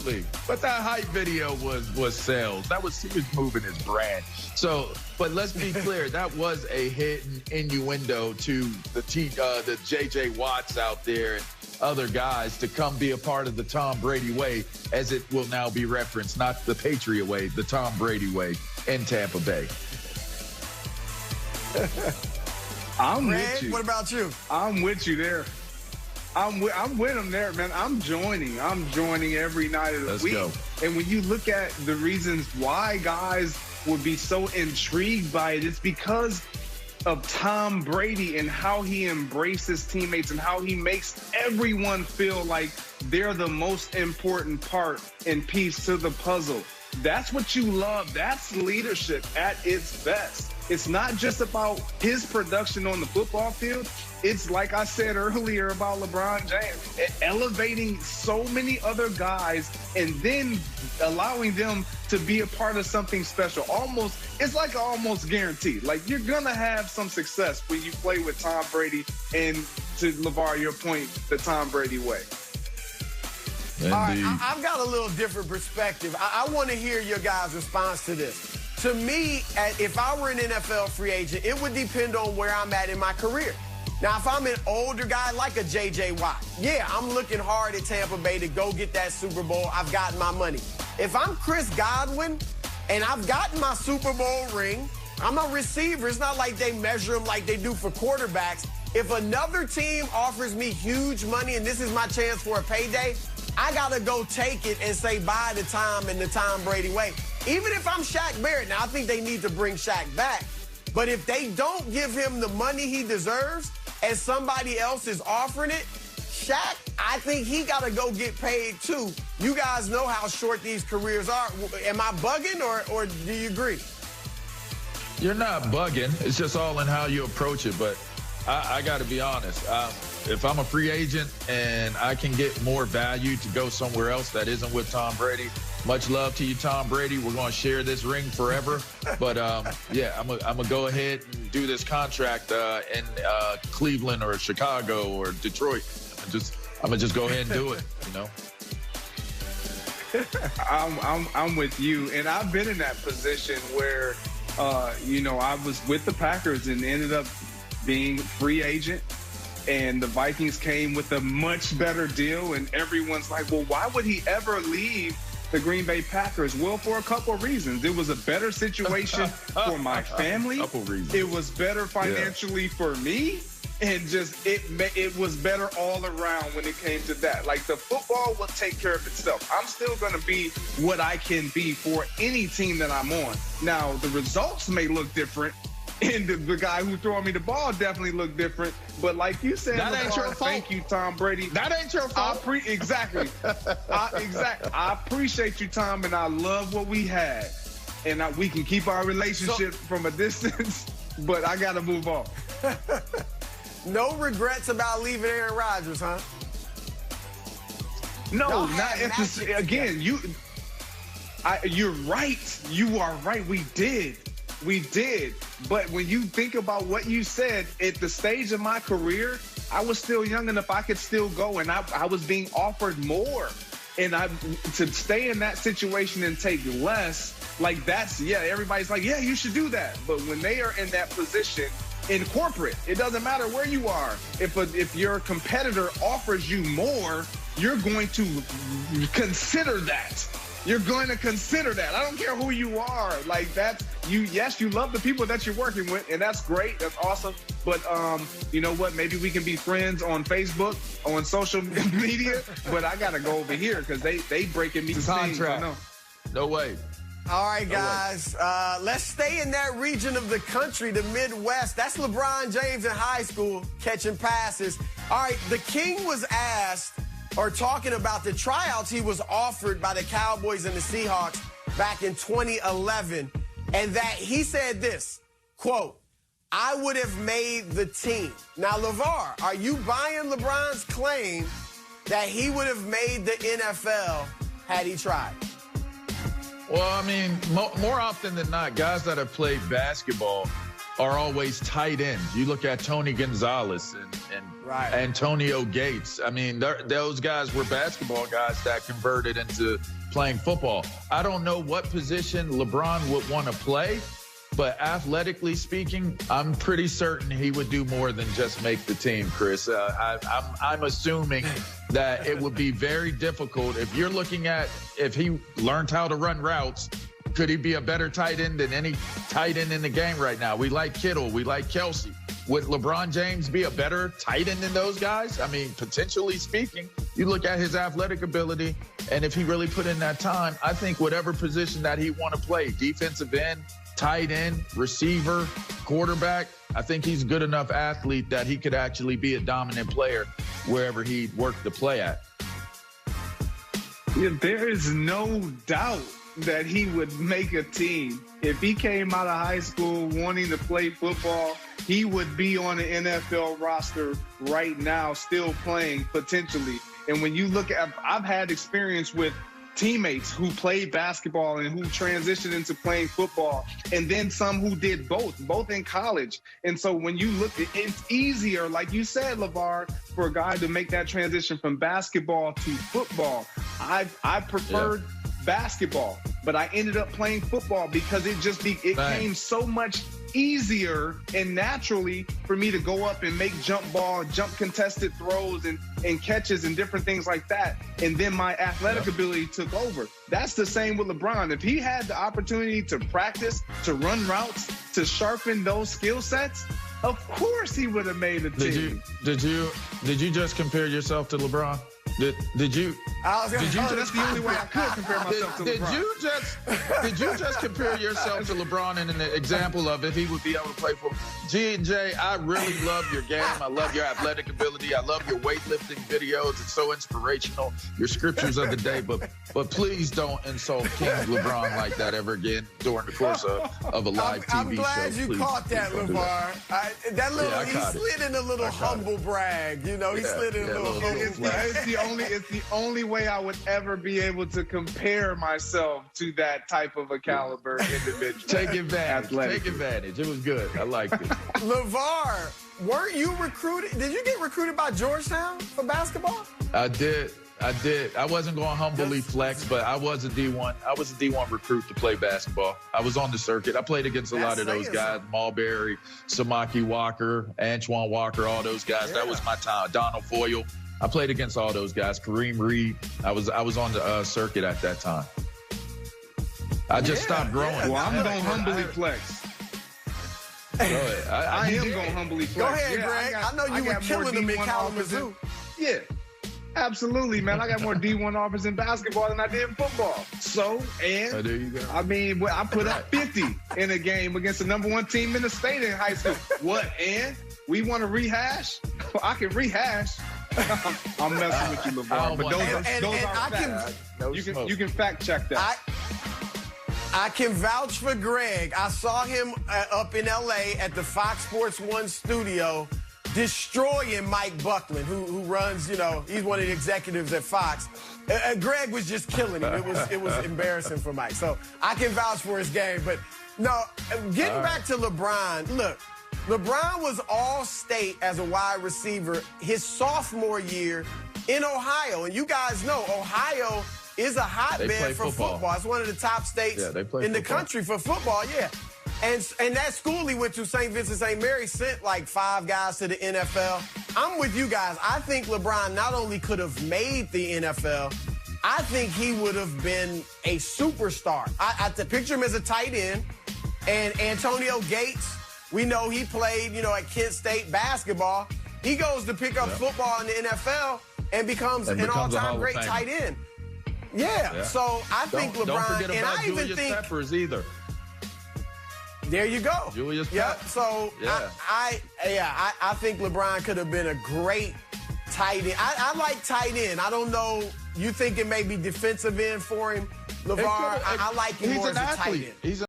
absolutely. But that hype video was sales. He was moving his brand. So, but let's be clear, that was a hidden innuendo to the J.J. Watts out there and other guys to come be a part of the Tom Brady way, as it will now be referenced, not the Patriot way, the Tom Brady way in Tampa Bay. I'm with you. What about you? I'm with you there. I'm with him there, man. I'm joining every night of the week. Go. And when you look at the reasons why guys would be so intrigued by it, it's because of Tom Brady and how he embraces teammates and how he makes everyone feel like they're the most important part and piece to the puzzle. That's what you love. That's leadership at its best. It's not just about his production on the football field. It's like I said earlier about LeBron James, elevating so many other guys and then allowing them to be a part of something special. It's like almost guaranteed. Like, you're going to have some success when you play with Tom Brady and, to LeVar, your point, the Tom Brady way. Indeed. All right, I've got a little different perspective. I want to hear your guys' response to this. To me, if I were an NFL free agent, it would depend on where I'm at in my career. Now, if I'm an older guy like a J.J. Watt, yeah, I'm looking hard at Tampa Bay to go get that Super Bowl. I've gotten my money. If I'm Chris Godwin and I've gotten my Super Bowl ring, I'm a receiver. It's not like they measure them like they do for quarterbacks. If another team offers me huge money and this is my chance for a payday, I got to go take it and say bye to Tom in the Tom Brady way. Even if I'm Shaq Barrett, now I think they need to bring Shaq back. But if they don't give him the money he deserves and somebody else is offering it, Shaq, I think he got to go get paid too. You guys know how short these careers are. Am I bugging or do you agree? You're not bugging. It's just all in how you approach it. But I got to be honest. If I'm a free agent and I can get more value to go somewhere else that isn't with Tom Brady, much love to you, Tom Brady. We're going to share this ring forever. But, yeah, I'm going to go ahead and do this contract in Cleveland or Chicago or Detroit. I'm going to just go ahead and do it, you know. I'm with you. And I've been in that position where, I was with the Packers and ended up being free agent. And the Vikings came with a much better deal. And everyone's like, well, why would he ever leave the Green Bay Packers? Well, for a couple of reasons. It was a better situation for my family. Couple reasons. It was better financially for me. And just it was better all around when it came to that. Like, the football will take care of itself. I'm still going to be what I can be for any team that I'm on. Now, the results may look different. And the guy who throwing me the ball definitely looked different. But like you said, that ain't your fault. Thank you, Tom Brady. That ain't your fault. Exactly. I appreciate you, Tom, and I love what we had. And we can keep our relationship from a distance, but I got to move on. No regrets about leaving Aaron Rodgers, huh? No, not interested. Again, you're right. You are right. We did. But when you think about what you said, at the stage of my career, I was still young enough I could still go, and I was being offered more. And to stay in that situation and take less, like everybody's like, yeah, you should do that. But when they are in that position in corporate, it doesn't matter where you are. If your competitor offers you more, you're going to consider that. You're going to consider that. I don't care who you are. Like, that's you. Yes, you love the people that you're working with, and that's great. That's awesome. But you know what? Maybe we can be friends on Facebook, on social media. But I gotta go over here because they breaking me contract. No way. All right, guys. Let's stay in that region of the country, the Midwest. That's LeBron James in high school catching passes. All right, the King was asked, or talking about the tryouts he was offered by the Cowboys and the Seahawks back in 2011, and that he said this, quote, I would have made the team. Now, LeVar, are you buying LeBron's claim that he would have made the NFL had he tried? Well, I mean, more often than not, guys that have played basketball are always tight ends. You look at Tony Gonzalez and Antonio Gates. I mean, those guys were basketball guys that converted into playing football. I don't know what position LeBron would want to play, but athletically speaking, I'm pretty certain he would do more than just make the team, Chris. I'm assuming that it would be very difficult. If you're looking at if he learned how to run routes, could he be a better tight end than any tight end in the game right now? We like Kittle. We like Kelsey. Would LeBron James be a better tight end than those guys? I mean, potentially speaking, you look at his athletic ability, and if he really put in that time, I think whatever position that he want to play, defensive end, tight end, receiver, quarterback, I think he's a good enough athlete that he could actually be a dominant player wherever he worked the play at. Yeah, there is no doubt that he would make a team. If he came out of high school wanting to play football, he would be on the NFL roster right now, still playing potentially. And when you look at, I've had experience with teammates who played basketball and who transitioned into playing football, and then some who did both in college. And so when you look, it's easier, like you said, LeVar, for a guy to make that transition from basketball to football. I preferred basketball, but I ended up playing football because it came so much easier and naturally for me to go up and make jump contested throws and catches and different things like that. And then my athletic ability took over. That's the same with LeBron. If he had the opportunity to practice, to run routes, to sharpen those skill sets, of course he would have made a team. Did you just compare yourself to LeBron? Did you? That's the only way I could compare myself to LeBron. Did you just compare yourself to LeBron in an example of if he would be able to play for G&J? I really love your game. I love your athletic ability. I love your weightlifting videos. It's so inspirational. Your scriptures of the day, but please don't insult King LeBron like that ever again during the course of a live TV show. I'm glad you caught that, LeVar. That little, he slid in a little humble brag. You know, he slid in a little humble brag. It's the only way I would ever be able to compare myself to that type of a caliber individual. Take advantage. It was good. I liked it. LeVar, weren't you recruited? Did you get recruited by Georgetown for basketball? I did. I wasn't going to humbly flex, but I was a D1. I was a D1 recruit to play basketball. I was on the circuit. I played against a lot of those guys, Marbury, Samaki Walker, Antoine Walker, all those guys. That was my time. Donald Foyle. I played against all those guys. Kareem Reed. I was on the circuit at that time. I just stopped growing. Well, I'm going to humbly flex. Go ahead. I am going to humbly flex. Go ahead, Greg. I know you were killing them in Kalamazoo. Yeah, absolutely, man. I got more D1 offers in basketball than I did in football. So, and there you go. I mean, I put up 50 in a game against the #1 team in the state in high school. What, and we want to rehash? I can rehash. I'm messing with you, LeVar, but those are facts. You can fact check that. I can vouch for Greg. I saw him up in L.A. at the Fox Sports 1 studio destroying Mike Buckland, who runs, he's one of the executives at Fox. Greg was just killing him. It was embarrassing for Mike. So I can vouch for his game. But, no, getting back to LeBron, look, LeBron was all-state as a wide receiver his sophomore year in Ohio. And you guys know Ohio is a hotbed for football. It's one of the top states in the country for football, And that school he went to, St. Vincent St. Mary, sent like 5 guys to the NFL. I'm with you guys. I think LeBron not only could have made the NFL, I think he would have been a superstar. I picture him as a tight end. And Antonio Gates, we know he played, at Kent State basketball. He goes to pick up football in the NFL and becomes an all-time great tight end. Yeah. So I think LeBron, don't forget and about I even Julius think Peppers either. There you go. Julius Peppers. So I think LeBron could have been a great tight end. I like tight end. I don't know. You think it may be defensive end for him, LeVar? I like him more as a tight end.